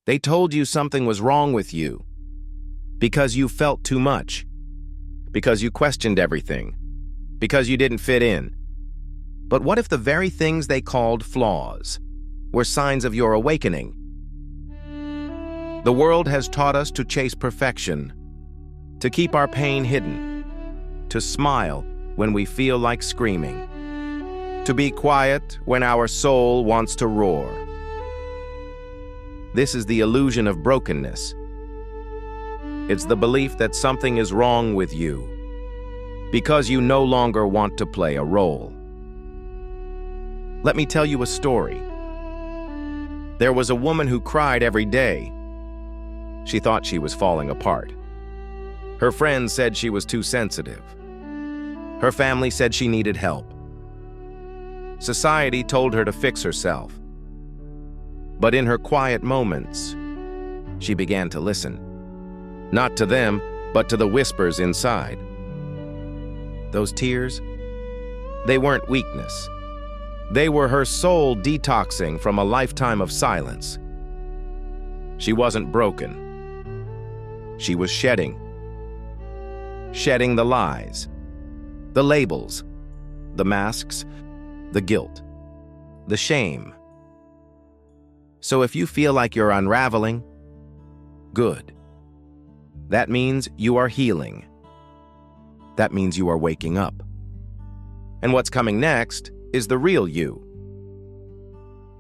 They told you something was wrong with you because you felt too much, because you questioned everything, because you didn't fit in. But what if the very things they called flaws were signs of your awakening? The world has taught us to chase perfection, to keep our pain hidden, to smile when we feel like screaming, to be quiet when our soul wants to roar. This is the illusion of brokenness. It's the belief that something is wrong with you because you no longer want to play a role. Let me tell you a story. There was a woman who cried every day. She thought she was falling apart. Her friends said she was too sensitive. Her family said she needed help. Society told her to fix herself. But in her quiet moments, she began to listen. Not to them, but to the whispers inside. Those tears, they weren't weakness. They were her soul detoxing from a lifetime of silence. She wasn't broken. She was shedding. Shedding the lies, the labels, the masks, the guilt, the shame. So if you feel like you're unraveling, good. That means you are healing. That means you are waking up. And what's coming next is the real you.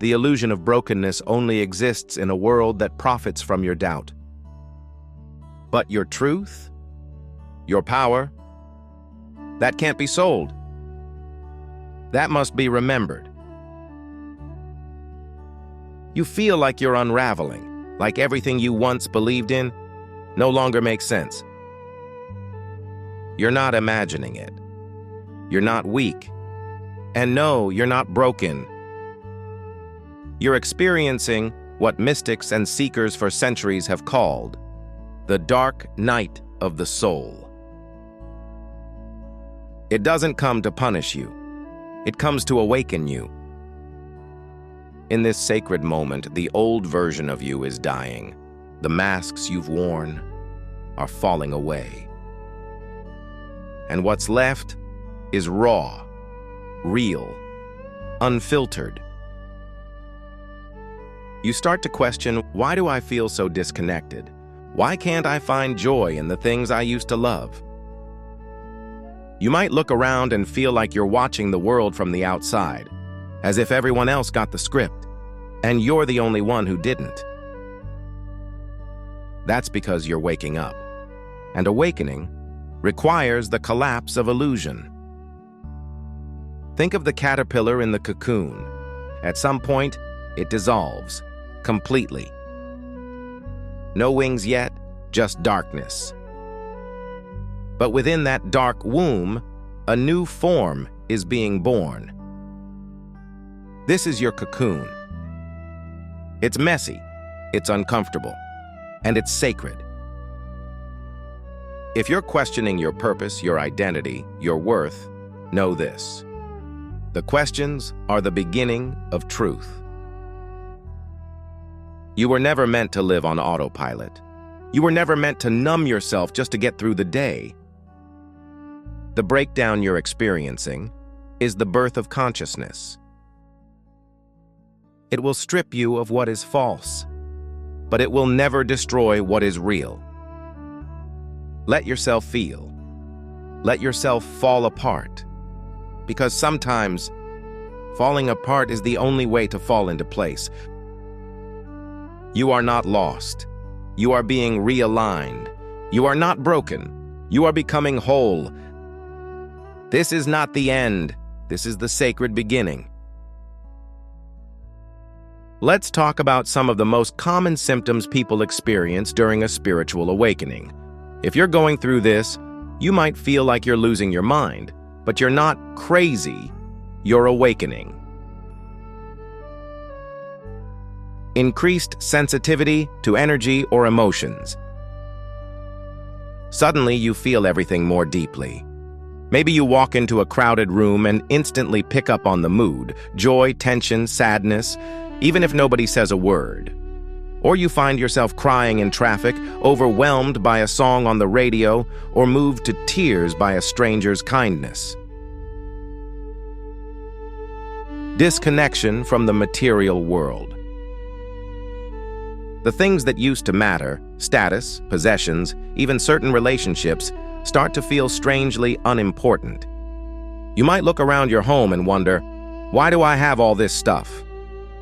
The illusion of brokenness only exists in a world that profits from your doubt. But your truth, your power, that can't be sold. That must be remembered. You feel like you're unraveling, like everything you once believed in no longer makes sense. You're not imagining it. You're not weak. And no, you're not broken. You're experiencing what mystics and seekers for centuries have called the dark night of the soul. It doesn't come to punish you. It comes to awaken you. In this sacred moment, the old version of you is dying. The masks you've worn are falling away. And what's left is raw, real, unfiltered. You start to question, why do I feel so disconnected? Why can't I find joy in the things I used to love? You might look around and feel like you're watching the world from the outside, as if everyone else got the script, and you're the only one who didn't. That's because you're waking up, and awakening requires the collapse of illusion. Think of the caterpillar in the cocoon. At some point, it dissolves completely. No wings yet, just darkness. But within that dark womb, a new form is being born. This is your cocoon. It's messy, it's uncomfortable, and it's sacred. If you're questioning your purpose, your identity, your worth, know this. The questions are the beginning of truth. You were never meant to live on autopilot. You were never meant to numb yourself just to get through the day. The breakdown you're experiencing is the birth of consciousness. It will strip you of what is false, but it will never destroy what is real. Let yourself feel. Let yourself fall apart, because sometimes falling apart is the only way to fall into place. You are not lost. You are being realigned. You are not broken. You are becoming whole. This is not the end. This is the sacred beginning. Let's talk about some of the most common symptoms people experience during a spiritual awakening. If you're going through this, you might feel like you're losing your mind, but you're not crazy. You're awakening. Increased sensitivity to energy or emotions. Suddenly, you feel everything more deeply. Maybe you walk into a crowded room and instantly pick up on the mood, joy, tension, sadness, even if nobody says a word. Or you find yourself crying in traffic, overwhelmed by a song on the radio, or moved to tears by a stranger's kindness. Disconnection from the material world. The things that used to matter, status, possessions, even certain relationships, start to feel strangely unimportant. You might look around your home and wonder, why do I have all this stuff?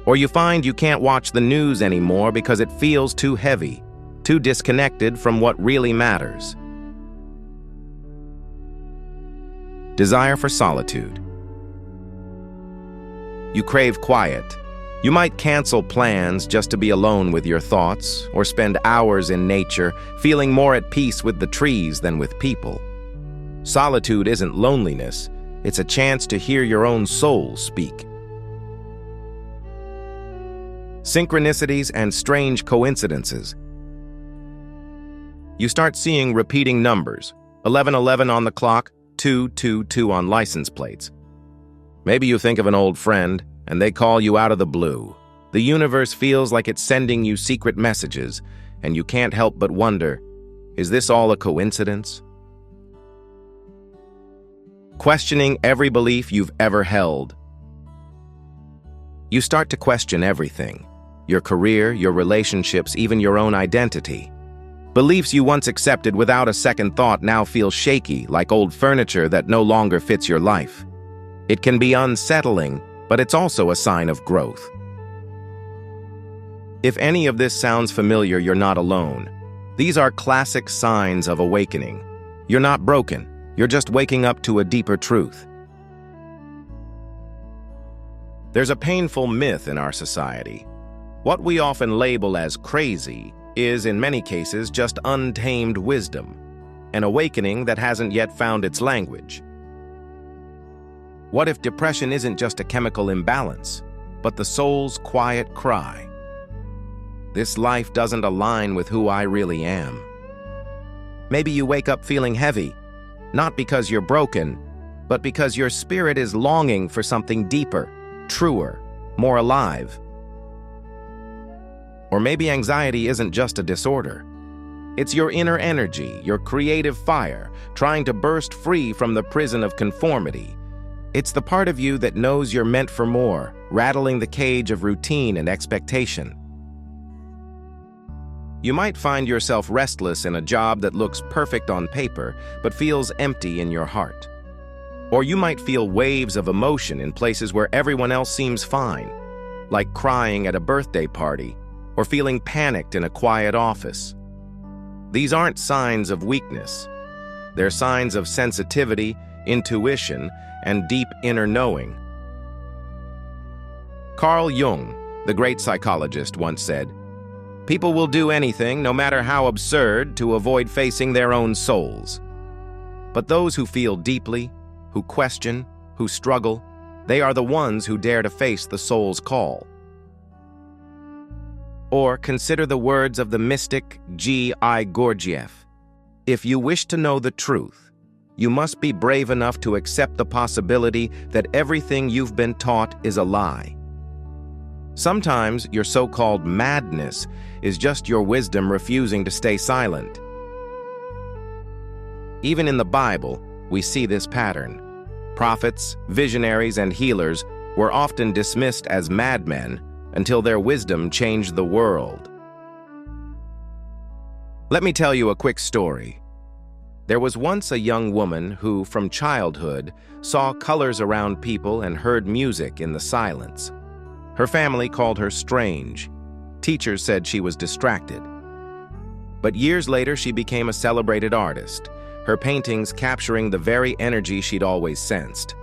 Or you find you can't watch the news anymore because it feels too heavy, too disconnected from what really matters. Desire for solitude. You crave quiet. You might cancel plans just to be alone with your thoughts, or spend hours in nature, feeling more at peace with the trees than with people. Solitude isn't loneliness, it's a chance to hear your own soul speak. Synchronicities and strange coincidences. You start seeing repeating numbers, 1111 on the clock, 222 on license plates. Maybe you think of an old friend, and they call you out of the blue. The universe feels like it's sending you secret messages, and you can't help but wonder, is this all a coincidence? Questioning every belief you've ever held. You start to question everything. Your career, your relationships, even your own identity. Beliefs you once accepted without a second thought now feel shaky, like old furniture that no longer fits your life. It can be unsettling, but it's also a sign of growth. If any of this sounds familiar, you're not alone. These are classic signs of awakening. You're not broken, you're just waking up to a deeper truth. There's a painful myth in our society. What we often label as crazy is, in many cases, just untamed wisdom, an awakening that hasn't yet found its language. What if depression isn't just a chemical imbalance, but the soul's quiet cry? This life doesn't align with who I really am. Maybe you wake up feeling heavy, not because you're broken, but because your spirit is longing for something deeper, truer, more alive. Or maybe anxiety isn't just a disorder. It's your inner energy, your creative fire, trying to burst free from the prison of conformity. It's the part of you that knows you're meant for more, rattling the cage of routine and expectation. You might find yourself restless in a job that looks perfect on paper, but feels empty in your heart. Or you might feel waves of emotion in places where everyone else seems fine, like crying at a birthday party, or feeling panicked in a quiet office. These aren't signs of weakness. They're signs of sensitivity, intuition, and deep inner knowing. Carl Jung, the great psychologist, once said, "People will do anything, no matter how absurd, to avoid facing their own souls. But those who feel deeply, who question, who struggle, they are the ones who dare to face the soul's call." Or consider the words of the mystic G.I. Gurdjieff. If you wish to know the truth, you must be brave enough to accept the possibility that everything you've been taught is a lie. Sometimes your so-called madness is just your wisdom refusing to stay silent. Even in the Bible, we see this pattern. Prophets, visionaries, and healers were often dismissed as madmen until their wisdom changed the world. Let me tell you a quick story. There was once a young woman who, from childhood, saw colors around people and heard music in the silence. Her family called her strange. Teachers said she was distracted. But years later, she became a celebrated artist, her paintings capturing the very energy she'd always sensed.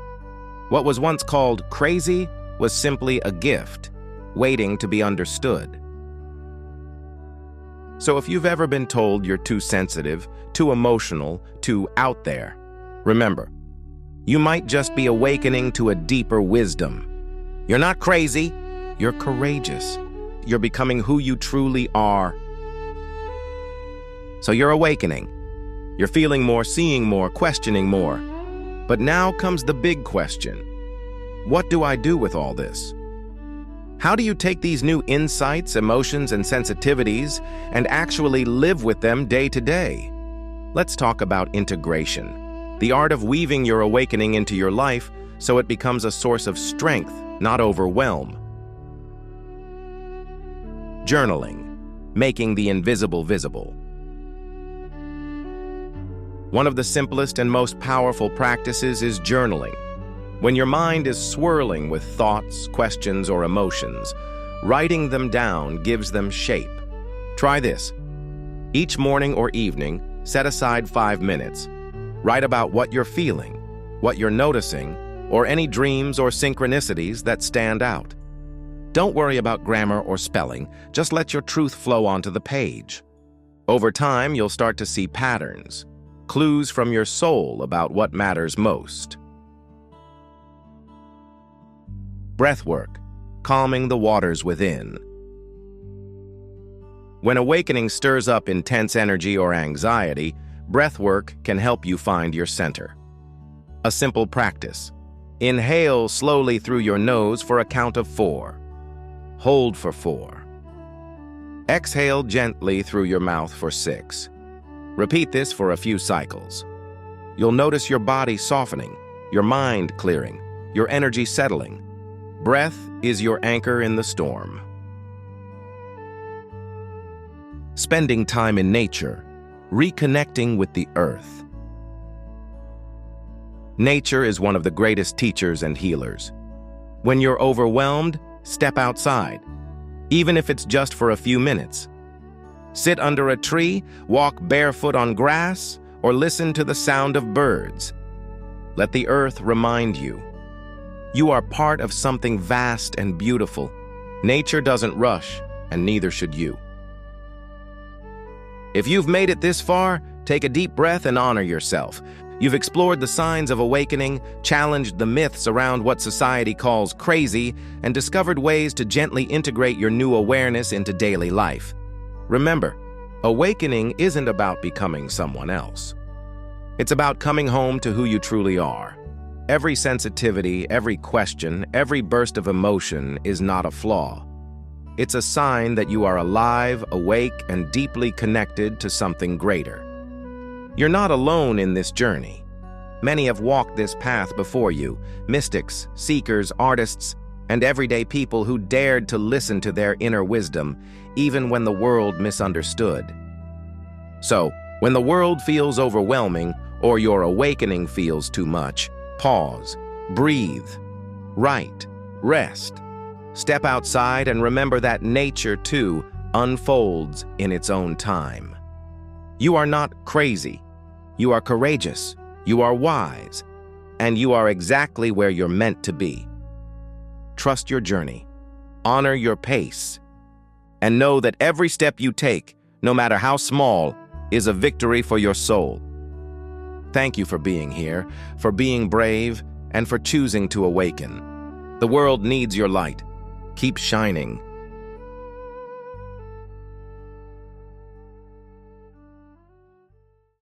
What was once called crazy was simply a gift, waiting to be understood. So if you've ever been told you're too sensitive, too emotional, too out there, remember, you might just be awakening to a deeper wisdom. You're not crazy, you're courageous. You're becoming who you truly are. So you're awakening. You're feeling more, seeing more, questioning more. But now comes the big question. What do I do with all this? How do you take these new insights, emotions, and sensitivities and actually live with them day to day? Let's talk about integration, the art of weaving your awakening into your life so it becomes a source of strength, not overwhelm. Journaling, making the invisible visible. One of the simplest and most powerful practices is journaling. When your mind is swirling with thoughts, questions, or emotions, writing them down gives them shape. Try this. Each morning or evening, set aside 5 minutes. Write about what you're feeling, what you're noticing, or any dreams or synchronicities that stand out. Don't worry about grammar or spelling, just let your truth flow onto the page. Over time, you'll start to see patterns, clues from your soul about what matters most. Breathwork, calming the waters within. When awakening stirs up intense energy or anxiety, breathwork can help you find your center. A simple practice. Inhale slowly through your nose for a count of 4. Hold for 4. Exhale gently through your mouth for 6. Repeat this for a few cycles. You'll notice your body softening, your mind clearing, your energy settling. Breath is your anchor in the storm. Spending time in nature, reconnecting with the earth. Nature is one of the greatest teachers and healers. When you're overwhelmed, step outside, even if it's just for a few minutes. Sit under a tree, walk barefoot on grass, or listen to the sound of birds. Let the earth remind you. You are part of something vast and beautiful. Nature doesn't rush, and neither should you. If you've made it this far, take a deep breath and honor yourself. You've explored the signs of awakening, challenged the myths around what society calls crazy, and discovered ways to gently integrate your new awareness into daily life. Remember, awakening isn't about becoming someone else. It's about coming home to who you truly are. Every sensitivity, every question, every burst of emotion is not a flaw. It's a sign that you are alive, awake, and deeply connected to something greater. You're not alone in this journey. Many have walked this path before you, mystics, seekers, artists, and everyday people who dared to listen to their inner wisdom, even when the world misunderstood. So, when the world feels overwhelming or your awakening feels too much, pause, breathe, write, rest. Step outside and remember that nature, too, unfolds in its own time. You are not crazy. You are courageous. You are wise. And you are exactly where you're meant to be. Trust your journey. Honor your pace. And know that every step you take, no matter how small, is a victory for your soul. Thank you for being here, for being brave, and for choosing to awaken. The world needs your light. Keep shining,